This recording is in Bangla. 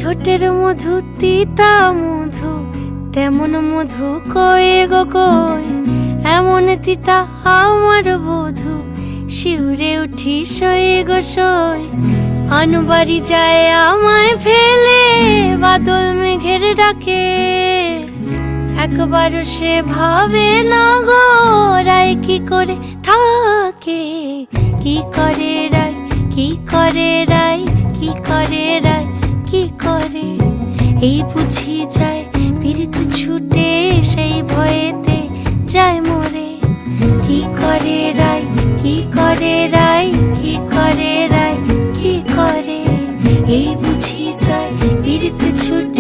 ঠোঁটের মধু তিতা মধু, তেমন মধু কয়ে গো কই, এমন তিতা আমার বধূ, শিউরে উঠি সয়ে গো সই। আনবাড়ি যায় আমায় ফেলে, বাদল মেঘের ডাকে, একবারও সে ভাবে না গো রায় কি করে থাকে। কি করে রায়, কি করে রায়, কি করে রায়, কি করে, এই বুঝি যায় পীড়িত ছুটে, সেই ভয়েতে যায় মরে। কি করে রায়, কি করে রায়, কি করে রায়, কি করে, এই বুঝি যায় পীড়িত ছুটে।